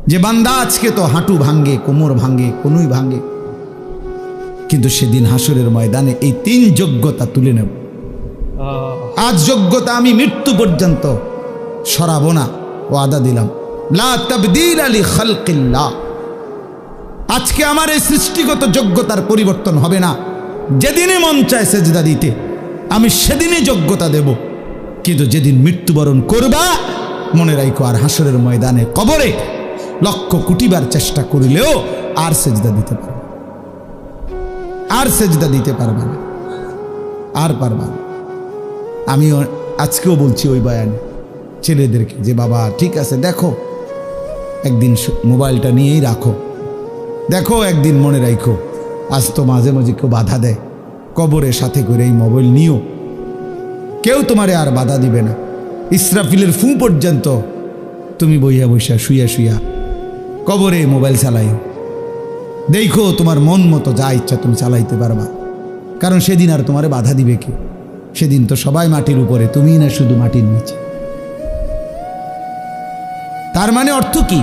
যে বান্দা আজকে তো হাঁটু ভাঙ্গে, কোমর ভাঙ্গে, কনুই ভাঙ্গে, কিন্তু সেদিন হাসরের ময়দানে এই 3 যোগ্যতা তুলে নেব। আজ যোগ্যতা আমি মৃত্যু পর্যন্ত সরাবো না, ওয়াদা দিলাম। লা তাবদীলা লি খালকিল্লাহ। আজকে আমার এই সৃষ্টিগত যোগ্যতার পরিবর্তন হবে না। যেদিনে মন চায় সেজদা দিতে, আমি সেদিনই যোগ্যতা দেব। কিন্তু যেদিন মৃত্যুবরণ করবা, মনে রাখো আর হাসরের ময়দানে কবরে লক্ষ কোটিবার চেষ্টা করিলেও আর সেজদা দিতে পারবে, আর সেজদা দিতে পারবে না, আর পারবা না। আমিও আজকেও বলছি ওই বয়ানে ছেলেদেরকে যে বাবা ঠিক আছে, দেখো একদিন মোবাইলটা নিয়েই রাখো, দেখো একদিন মনে রাখো, আজ তো মাঝে মাঝে কেউ বাধা দেয়, কবরের সাথে করে এই মোবাইল নিও, কেউ তোমারে আর বাধা দিবে না। ইসরাফিলের ফু পর্যন্ত তুমি বইয়া বইয়া শুইয়া শুইয়া কবরে মোবাইল চালাইও, দেখো তোমার মন মতো যা ইচ্ছা তুমি চালাইতে পারবা। কারণ সেদিন আর তোমারে বাধা দিবে কে? সেদিন তো সবাই মাটির উপরে, তুমি না শুধু মাটির নিচে। তার মানে অর্থ কি?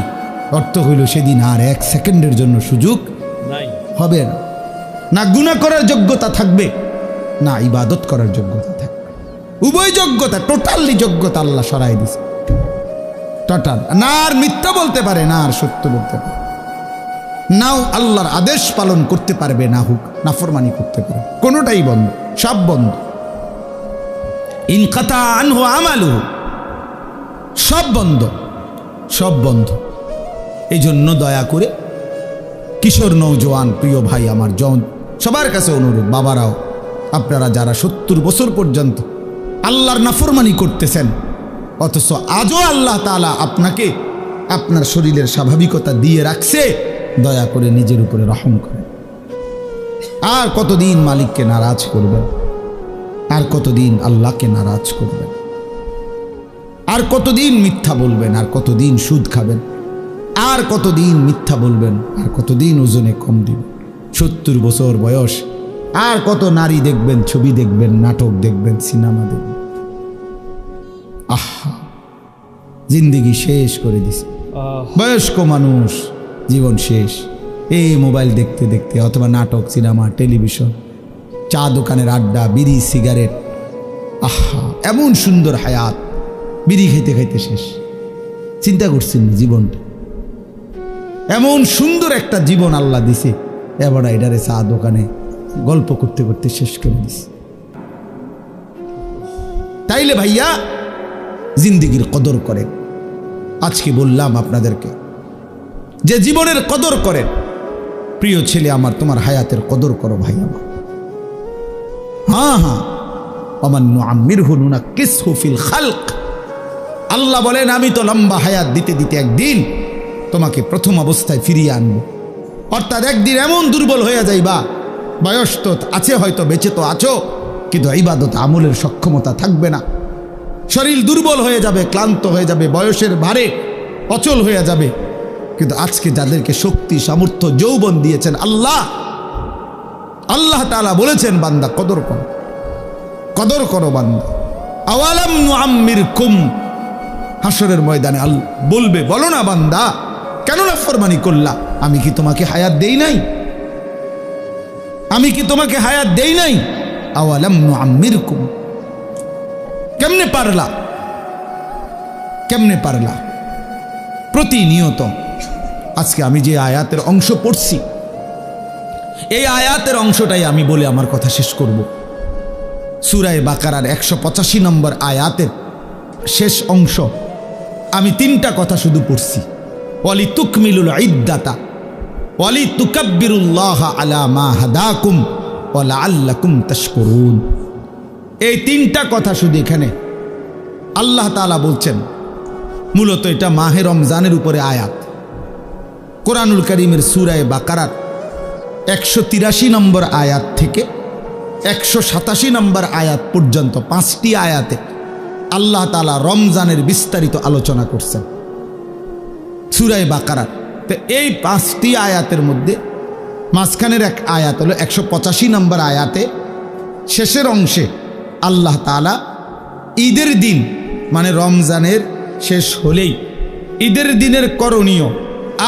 অর্থ হইল সেদিন আর 1 সেকেন্ডের জন্য সুযোগ হবে না। না গুনাহ করার যোগ্যতা থাকবে, না ইবাদত করার যোগ্যতা থাকবে। উভয় যোগ্যতা, টোটালি যোগ্যতা আল্লাহ সরাই দিছে, টোটাল। না আর মিথ্যা বলতে পারে, না আর সত্য বলতে পারে, নাও আল্লাহর আদেশ পালন করতে পারবে, না হুক নাফরমানি করতে পারে, কোনোটাই বন্ধ, সব বন্ধ। ইনকাতা আনহু আমালুহু, সব বন্ধ, সব বন্ধ। এই জন্য দয়া করে কিশোর নওজোয়ান প্রিয় ভাই আমার, সবার কাছে অনুরোধ, বাবারাও আপনারা যারা 70 বছর পর্যন্ত আল্লাহর নাফরমানি করতেছেন, অথচ আজও আল্লাহ তাআলা আপনাকে আপনার শরীরের স্বাভাবিকতা দিয়ে রাখছে, দয়া করে নিজের উপরে রহম করেন। আর কতদিন মালিককে নারাজ করবেন? আর কতদিন আল্লাহকে নারাজ করবেন? আর কতদিন মিথ্যা বলবেন? আর কতদিন সুদ খাবেন? আর কতদিন মিথ্যা বলবেন? আর কতদিন ওজনে কম দিবেন? 70 বছর বয়স, আর কত নারী দেখবেন, ছবি দেখবেন, নাটক দেখবেন, সিনেমা দেখবেন। আহা, জিন্দেগি শেষ করে দিছে। বয়স্ক মানুষ, জীবন শেষ এই মোবাইল দেখতে দেখতে, অথবা নাটক, সিনেমা, টেলিভিশন, চা দোকানের আড্ডা, বিড়ি, সিগারেট। আহা, এমন সুন্দর হায়াত, বিড়ি খাইতে খাইতে শেষ। চিন্তা করছেন জীবনটা, এমন সুন্দর একটা জীবন আল্লাহ দিছে, এবার এটারে চা দোকানে গল্প করতে করতে শেষ করে দিছে। তাইলে ভাইয়া জিন্দেগির কদর করেন। আজকে বললাম আপনাদেরকে যে জীবনের কদর করেন। প্রিয় ছেলে আমার, তোমার হায়াতের কদর করো ভাই আমার। হ্যাঁ হ্যাঁ, ওমান নুআম্মিরহু নুনাক্কিসহু ফিল খালক। আল্লাহ বলেন আমি তো লম্বা হায়াত দিতে দিতে একদিন তোমাকে প্রথম অবস্থায় ফিরিয়ে আনবো। অর্থাৎ একদিন এমন দুর্বল হয়ে যাইবা, বয়স তো আছে হয়তো, বেঁচে তো আছো, কিন্তু ইবাদত আমলের সক্ষমতা থাকবে না। শরীর দুর্বল হয়ে যাবে, ক্লান্ত হয়ে যাবে, বয়সের ভারে অচল হয়ে যাবে। কিন্তু আজকে যাদেরকে শক্তি, সামর্থ্য, যৌবন দিয়েছেন আল্লাহ, আল্লাহ তাআলা বলেছেন বান্দা কদর করো, কদর করো বান্দা। আওয়ালাম নুআম্মিরকুম, হাসরের ময়দানে আল্লাহ বলবে, বলো না বান্দা কেন নাফরমানি করলা? আমি কি তোমাকে হায়াত দেই নাই? আমি কি তোমাকে হায়াত দেই নাই? আওয়ালাম নুআম্মিরকুম, কেমনে পারলা? কেমনে পারলা? প্রতিনিয়ত আজকে আমি যে আয়াতের অংশ পড়ছি, এই আয়াতের অংশটাই আমি বলে আমার কথা শেষ করব। সূরা বাকারার 185 নম্বর আয়াতের শেষ অংশ আমি 3টা কথা শুধু পড়ছি। ওয়ালি তুকমিলুল ইদ্দাতা ওয়ালি তুকাব্বিরুল্লাহ আলা মা হাদাকুম ওয়া লাআল্লাকুম তাশকুরুন। এই 3টা কথা শুধু এখানে আল্লাহ তাআলা বলছেন। মূলত এটা মাহে রমজানের উপরে আয়াত। কোরআনুল কারীমের সূরা বাকারার 183 নম্বর আয়াত থেকে 187 নম্বর আয়াত পর্যন্ত 5টি আয়াতে আল্লাহ তাআলা রমজানের বিস্তারিত আলোচনা করছেন সূরা বাকারার। তো এই 5টি আয়াতের মধ্যে মাঝখানের এক আয়াত হলো 185 নম্বর আয়াতে শেষের অংশে আল্লাহ তাআলা ঈদের দিন, মানে রমজানের শেষ হলেই ঈদের দিনের করণীয়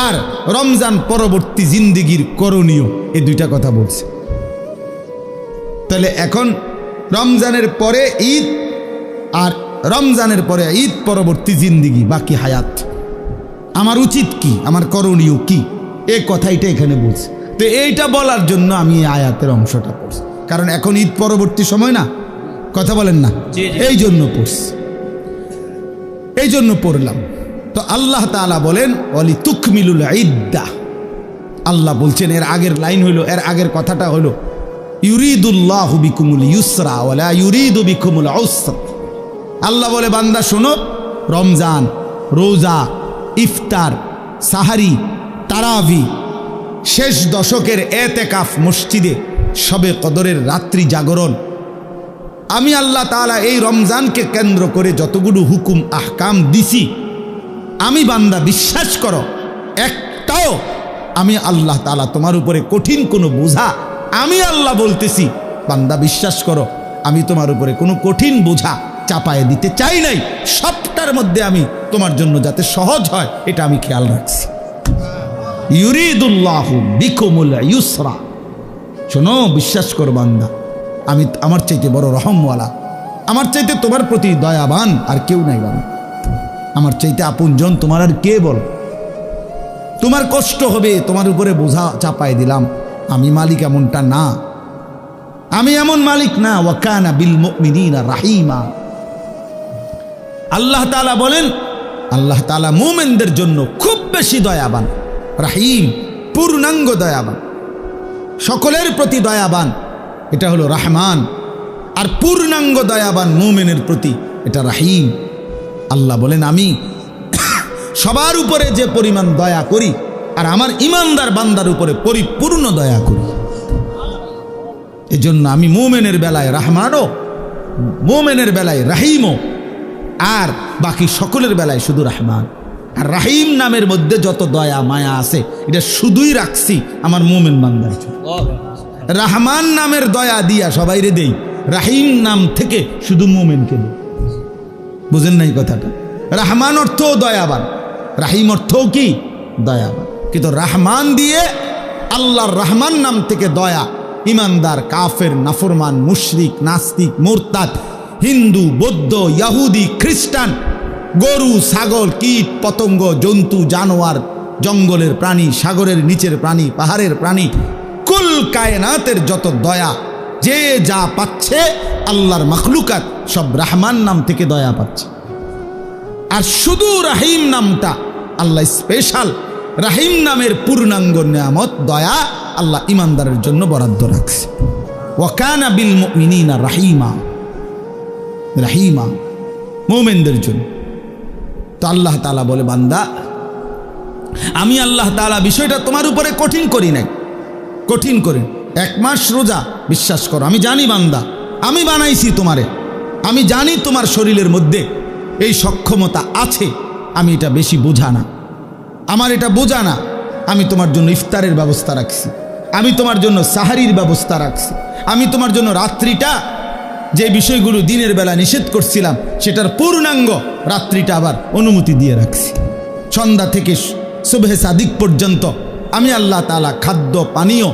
আর রমজান পরবর্তী জিন্দিগির করণীয়, এই দুইটা কথা বলছে। তাহলে এখন রমজানের পরে ঈদ, আর রমজানের পরে ঈদ পরবর্তী জিন্দিগি, বাকি হায়াত। আমার উচিত কি, আমার করণীয় কি, এই কথাইটা এখানে বলছে। তো এইটা বলার জন্য আমি এই আয়াতের অংশটা পড়ছি, কারণ এখন ঈদ পরবর্তী সময় না, কথা বলেন না, এই জন্য পড়ছি, এই জন্য পড়লাম। তো আল্লাহ তাআলা বলেন ওয়ালি তুকমিলুল ইদ্দা, আল্লাহ বলছেন, এর আগের লাইন হইল, এর আগের কথাটা হলো ইউরিদুল্লাহু বিকুমুল ইউসরা ওয়ালা ইউরিদু বিকুমুল উসরা। আল্লাহ বলে, বান্দা শোনো, রমজান, রোজা, ইফতার, সাহারি, তারাবি, শেষ দশকের এতেকাফ মসজিদে, শবে কদরের রাত্রি জাগরণ, আমি আল্লাহ তাআলা এই রমজানকে কেন্দ্র করে যতগুলো হুকুম আহকাম দিছি, আমি বান্দা বিশ্বাস করো, একটাও আমি আল্লাহ তাআলা তোমার উপরে কঠিন কোনো বোঝা, আমি আল্লাহ বলতেছি, বান্দা বিশ্বাস করো, আমি তোমার উপরে কোনো কঠিন বোঝা চাপায়ে দিতে চাই নাই। সবটার মধ্যে আমি তোমার জন্য যাতে সহজ হয়, এটা আমি খেয়াল রাখছি। ইউরিদুল্লাহু বিকুমুল ইউসরা, শোনো, বিশ্বাস করো বান্দা, আমি আমার চাইতে বড় রহমওয়ালা, আমার চাইতে তোমার প্রতি দয়াবান আর কেউ নাই বাবা, আমার চাইতে আপনজন তোমার আর কে বল। তোমার কষ্ট হবে, তোমার উপরে বোঝা চাপায় দিলাম, আমি মালিক এমনটা না, আমি এমন মালিক না। ওয়া কানা বিল মুমিনিনা রাহিমা, আল্লাহ তাআলা বলেন, আল্লাহ তাআলা মুমিনদের জন্য খুব বেশি দয়াবান, রাহিম, পূর্ণাঙ্গ দয়াবান, সকলের প্রতি দয়াবান, এটা হলো রহমান। আর পূর্ণাঙ্গ দয়াবান মুমিনের প্রতি, এটা রাহিম। আল্লাহ বলেন, আমি সবার উপরে যে পরিমাণ দয়া করি, আর আমার ইমানদার বান্দার উপরে পরিপূর্ণ দয়া করি। এজন্য আমি মুমিনের বেলায় রহমানও, মুমিনের বেলায় রাহিমও, আর বাকি সকলের বেলায় শুধু রহমান। আর রাহিম নামের মধ্যে যত দয়া মায়া আছে, এটা শুধুই রাখছি আমার মুমিন বান্দার জন্য। রহমান নামের দয়া দিয়া সবাইরে দেই, রাহিম নাম থেকে শুধু মুমিনকে দেই। বুঝেন নাই কথাটা? রহমান অর্থও দয়াবান, রাহিম অর্থও কি দয়াবান। কিন্তু রহমান দিয়ে আল্লাহর রহমান নাম থেকে দয়া ইমানদার, কাফের, নাফরমান, মুশরিক, নাস্তিক, মুরতাদ, হিন্দু, বৌদ্ধ, ইহুদি, খ্রিস্টান, গরু, ছাগল, কীট, পতঙ্গ, জন্তু, জানোয়ার, জঙ্গলের প্রাণী, সাগরের নিচের প্রাণী, পাহাড়ের প্রাণী, কুল কায়নাতের যত দয়া, যে যা পাচ্ছে আল্লাহর মাখলুকাত সব রহমান নাম থেকে দয়া পাচ্ছে। আর শুধু রাহিম নামটা আল্লাহ স্পেশাল, রাহিম নামের পূর্ণাঙ্গ নিয়ামত দয়া আল্লাহ ইমানদারের জন্য বরাদ্দ রাখছে। ওয়া কানা বিল মুমিনিনা রাহিমা, রাহিমা মুমিনদের জন্য। তো আল্লাহ তাআলা বলে, বান্দা, আমি আল্লাহ তাআলা বিষয়টা তোমার উপরে কঠিন করি নাই, কঠিন করে 1 মাস রোজা, বিশ্বাস করো, আমি জানি বান্দা, আমি বানাইছি তোমারে, আমি জানি তোমার শরীরের মধ্যে এই সক্ষমতা আছে, আমি এটা বেশি বোঝা না, আমার এটা বোঝা না। আমি তোমার জন্য ইফতারের ব্যবস্থা রাখছি, আমি তোমার জন্য সাহারির ব্যবস্থা রাখছি, আমি তোমার জন্য রাত্রিটা, যে বিষয়গুলো দিনের বেলা নিষেধ করছিলাম, সেটার পূর্ণাঙ্গ রাত্রিটা আবার অনুমতি দিয়ে রাখছি। সন্ধ্যা থেকে সুবহে সাদিক পর্যন্ত আমি আল্লাহ তাআলা খাদ্য, পানীয়,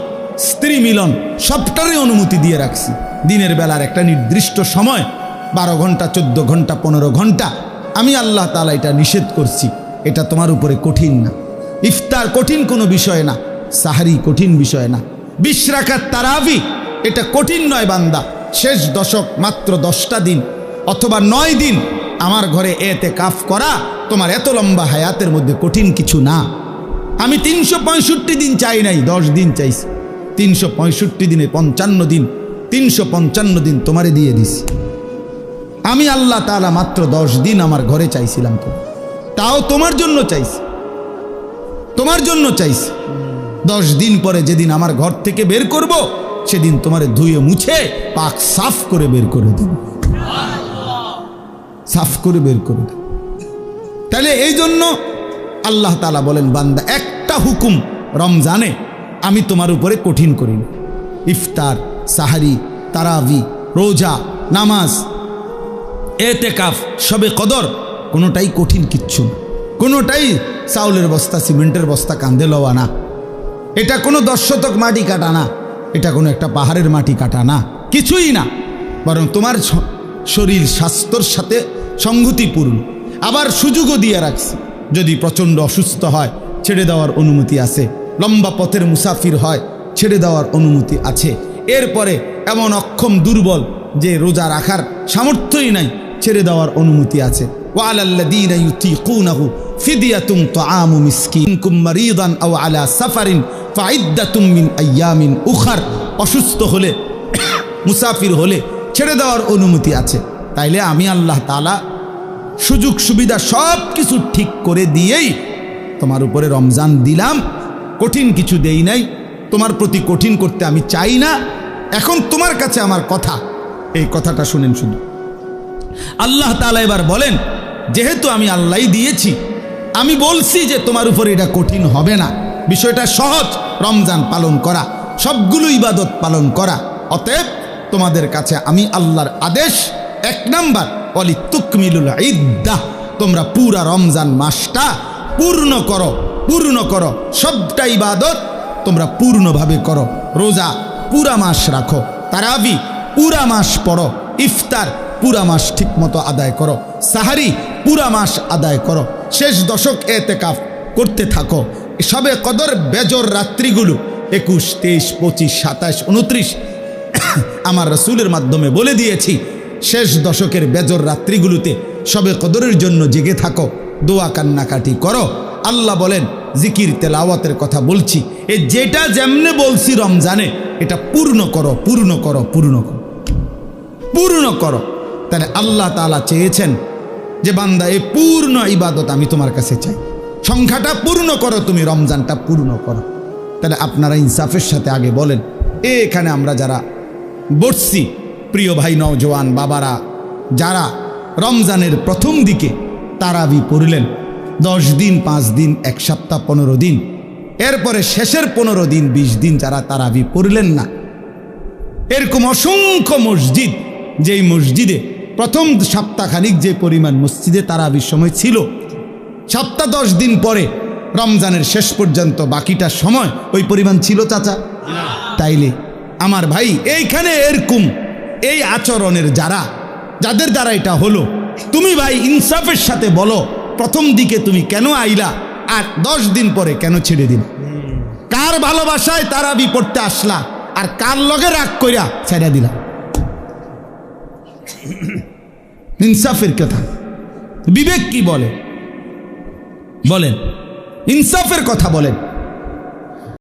স্ত্রী মিলন সবটারই অনুমতি দিয়ে রাখছি। দিনের বেলার একটা নির্দিষ্ট সময়, 12 ঘন্টা, 14 ঘন্টা, 15 ঘন্টা, আমি আল্লাহ তাআলা এটা নিষেধ করছি। এটা তোমার উপরে কঠিন না। ইফতার কঠিন কোনো বিষয় না, সাহারি কঠিন বিষয় না, 20 রাকাত তারাবি এটা কঠিন নয় বান্দা। শেষ দশক মাত্র 10টা দিন অথবা 9 দিন আমার ঘরে এতেকাফ করা তোমার এত লম্বা হায়াতের মধ্যে কঠিন কিছু না। আমি 365 দিন চাই নাই, 10 দিন চাইছি। 365 দিনে 55 দিন, 355 দিন তোমারে দিয়ে দিছি। আমি আল্লাহ তাআলা মাত্র 10 দিন আমার ঘরে চাইছিলাম, তো তাও তোমার জন্য চাইছি, তোমার জন্য চাইছি। 10 দিন পরে যেদিন আমার ঘর থেকে বের করব, সেদিন তোমারে ধুয়ে মুছে পাক সাফ করে বের করে দেব, সাফ করে বের করে দেব। তাহলে এই জন্য আল্লাহ তাআলা বলেন, বান্দা, একটা হুকুম রমজানে আমি তোমার উপরে কঠিন করিনি। ইফতার, সাহারি, তারাবি, রোজা, নামাজ, এতেকাফ, শবে কদর, কোনোটাই কঠিন কিচ্ছু না, কোনোটাই চাউলের বস্তা সিমেন্টের বস্তা কাঁধে লওয়া না, এটা কোনো 10 শতক মাটি কাটা না, এটা কোনো একটা পাহাড়ের মাটি কাটা না, কিছুই না, বরং তোমার শরীর স্বাস্থ্যর সাথে সংগতিপূর্ণ। আবার সুযোগও দিয়ে রাখছি, যদি প্রচণ্ড অসুস্থ হয় ছেড়ে দেওয়ার অনুমতি আছে, লম্বা পথের মুসাফির হয় ছেড়ে দেওয়ার অনুমতি আছে। এরপরে এমন অক্ষম দুর্বল যে রোজা রাখার সামর্থ্যই নাই, ছেড়ে দেওয়ার অনুমতি আছে। ওয়ালাল্লাযীনা ইউতীকুনাহু ফিদিয়াতুন তুআমু মিসকিন কুম মারিদান আও আলা সাফারিন ফাইদ্দাতুম মিন আইয়ামিন উখার। অসুস্থ হলে মুসাফির হলে ছেড়ে দেওয়ার অনুমতি আছে। তাইলে আমি আল্লাহ তাআলা সুযোগ সুবিধা সব কিছু ঠিক করে দিয়েই তোমার উপরে রমজান দিলাম, কঠিন কিছু দেই নাই, তোমার প্রতি কঠিন করতে আমি চাই না। এখন তোমার কাছে আমার কথা, এই কথাটা শুনেন শুধু। আল্লাহ তাআলা এবার বলেন, যেহেতু আমি আল্লাহই দিয়েছি, আমি বলছি যে তোমার উপরে এটা কঠিন হবে না, বিষয়টা সহজ, রমজান পালন করা, সবগুলো ইবাদত পালন করা। অতএব তোমাদের কাছে আমি আল্লাহর আদেশ, 1 নাম্বার ওয়ালিতুকমিলুল ইদ্দাহ, তোমরা পুরা রমজান মাসটা পূর্ণ করো, পূর্ণ করো, সবটা ইবাদত তোমরা পূর্ণভাবে করো। রোজা পুরা মাস রাখো, তারাবি পুরা মাস পড়ো, ইফতার পুরা মাস ঠিক মতো আদায় করো, সাহারি পুরা মাস আদায় করো, শেষ দশক এতেকাফ করতে থাকো। সবে কদর বেজর রাত্রিগুলো 21, 23, 25, 27, 29 আমার রাসূলের মাধ্যমে বলে দিয়েছি। শেষ দশকের বেজর রাত্রিগুলোতে সবে কদরের জন্য জেগে থাকো, দোয়া কান্নাকাটি করো। আল্লাহ বলেন, জিকির তেলাওয়াতের কথা বলছি, এ যেটা যেমনে বলছি রমজানে, এটা পূর্ণ করো, পূর্ণ করো, পূর্ণ করো, পূর্ণ করো। তাহলে আল্লাহ তাআলা চেয়েছেন যে বান্দা, এই পূর্ণ ইবাদত আমি তোমার কাছে চাই, সংখ্যাটা পূর্ণ করো, তুমি রমজানটা পূর্ণ করো। তাহলে আপনারা ইনসাফের সাথে আগে বলেন, এখানে আমরা যারা বসছি, প্রিয় ভাই নওজোয়ান বাবারা, যারা রমজানের প্রথম দিকে তারাবি পড়লেন, 10 দিন, 5 দিন, 1 সপ্তাহ, 15 দিন, এরপরে শেষের 15 দিন, 20 দিন যারা তারাবি পড়লেন না, এরকম অসংখ্য মসজিদ, যেই মসজিদে প্রথম সপ্তাহখানিক যে পরিমাণ মসজিদে তারাবির সময় ছিল, সপ্তাহ 10 দিন পরে রমজানের শেষ পর্যন্ত বাকিটা সময় ওই পরিমাণ ছিল চাচা? তাইলে আমার ভাই, এইখানে এরকম এই আচরণের যাদের দ্বারা এটা হলো, তুমি ভাই ইনসাফের সাথে বলো, প্রথম দিকে তুমি কেন আইলা আর 10 দিন পরে কেন ছেড়ে দিলা? কার ভালোবাসায় তারাবি পড়তে আসলা আর কার লগে রাগ কইরা ছেড়ে দিলা? ইনসাফের কথা, বিবেক কি বলে? বলেন, ইনসাফের কথা বলেন।